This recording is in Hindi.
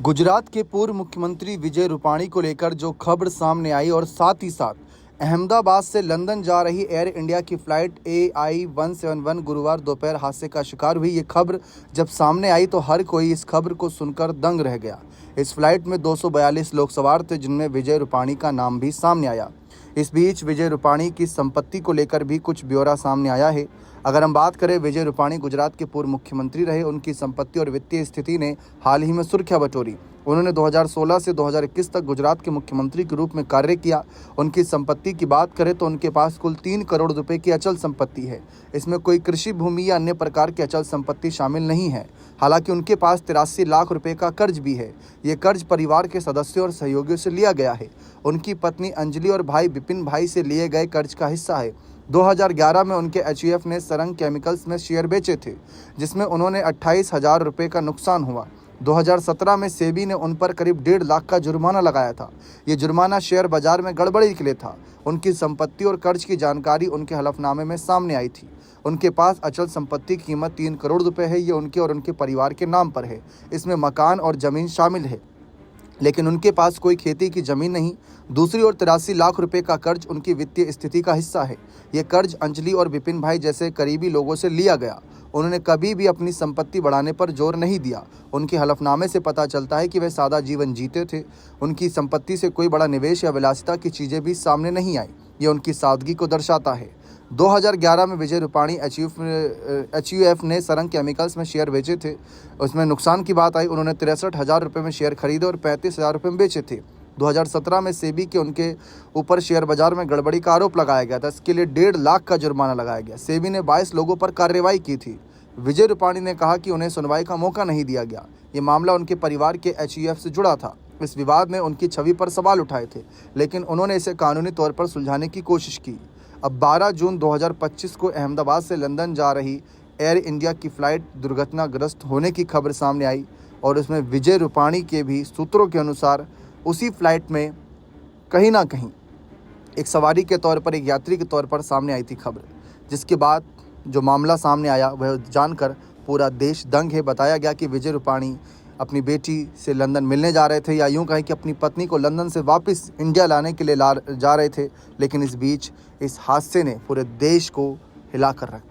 गुजरात के पूर्व मुख्यमंत्री विजय रूपाणी को लेकर जो खबर सामने आई और साथ ही साथ अहमदाबाद से लंदन जा रही एयर इंडिया की फ्लाइट AI-171 गुरुवार दोपहर हादसे का शिकार हुई। ये खबर जब सामने आई तो हर कोई इस खबर को सुनकर दंग रह गया। इस फ्लाइट में 242 लोग सवार थे, जिनमें विजय रूपाणी का नाम भी सामने आया। इस बीच विजय रूपाणी की संपत्ति को लेकर भी कुछ ब्यौरा सामने आया है। अगर हम बात करें, विजय रूपाणी गुजरात के पूर्व मुख्यमंत्री रहे। उनकी संपत्ति और वित्तीय स्थिति ने हाल ही में सुर्खियां बटोरी। उन्होंने 2016 से 2021 तक गुजरात के मुख्यमंत्री के रूप में कार्य किया। उनकी संपत्ति की बात करें तो उनके पास कुल 3 करोड़ रुपए की अचल संपत्ति है। इसमें कोई कृषि भूमि या अन्य प्रकार की अचल संपत्ति शामिल नहीं है। हालांकि उनके पास 83 लाख रुपए का कर्ज भी है। ये कर्ज परिवार के सदस्यों और सहयोगियों से लिया गया है। उनकी पत्नी अंजलि और भाई विपिन भाई से लिए गए कर्ज का हिस्सा है। 2011 में उनके HUF ने सरंग केमिकल्स में शेयर बेचे थे, जिसमें उन्होंने 28,000 रुपये का नुकसान हुआ। 2017 में सेबी ने उन पर करीब 1.5 लाख का जुर्माना लगाया था। ये जुर्माना शेयर बाजार में गड़बड़ी के लिए था। उनकी संपत्ति और कर्ज की जानकारी उनके हलफनामे में सामने आई थी। उनके पास अचल संपत्ति की कीमत 3 करोड़ रुपए है। ये उनके और उनके परिवार के नाम पर है। इसमें मकान और ज़मीन शामिल है, लेकिन उनके पास कोई खेती की ज़मीन नहीं। दूसरी ओर 83 लाख रुपए का कर्ज उनकी वित्तीय स्थिति का हिस्सा है। ये कर्ज अंजलि और विपिन भाई जैसे करीबी लोगों से लिया गया। उन्होंने कभी भी अपनी संपत्ति बढ़ाने पर जोर नहीं दिया। उनके हलफनामे से पता चलता है कि वे सादा जीवन जीते थे। उनकी संपत्ति से कोई बड़ा निवेश या विलासिता की चीज़ें भी सामने नहीं आई। ये उनकी सादगी को दर्शाता है। 2011 में विजय रूपाणी HUF ने सरंग केमिकल्स में शेयर बेचे थे। उसमें नुकसान की बात आई। उन्होंने 63,000 रुपये में शेयर खरीदे और 35,000 रुपये में बेचे थे। 2017 में सेबी के उनके ऊपर शेयर बाजार में गड़बड़ी का आरोप लगाया गया था। इसके लिए 1.5 लाख का जुर्माना लगाया गया। सेबी ने 22 लोगों पर कार्रवाई की थी। विजय रूपाणी ने कहा कि उन्हें सुनवाई का मौका नहीं दिया गया। ये मामला उनके परिवार के HUF से जुड़ा था। इस विवाद ने उनकी छवि पर सवाल उठाए थे, लेकिन उन्होंने इसे कानूनी तौर पर सुलझाने की कोशिश की। अब 12 जून 2025 को अहमदाबाद से लंदन जा रही एयर इंडिया की फ़्लाइट दुर्घटनाग्रस्त होने की खबर सामने आई और उसमें विजय रूपाणी के भी सूत्रों के अनुसार उसी फ्लाइट में कहीं ना कहीं एक सवारी के तौर पर, एक यात्री के तौर पर सामने आई थी खबर। जिसके बाद जो मामला सामने आया वह जानकर पूरा देश दंग है। बताया गया कि विजय रूपाणी अपनी बेटी से लंदन मिलने जा रहे थे, या यूं कहें कि अपनी पत्नी को लंदन से वापस इंडिया लाने के लिए जा रहे थे। लेकिन इस बीच इस हादसे ने पूरे देश को हिला कर रखा।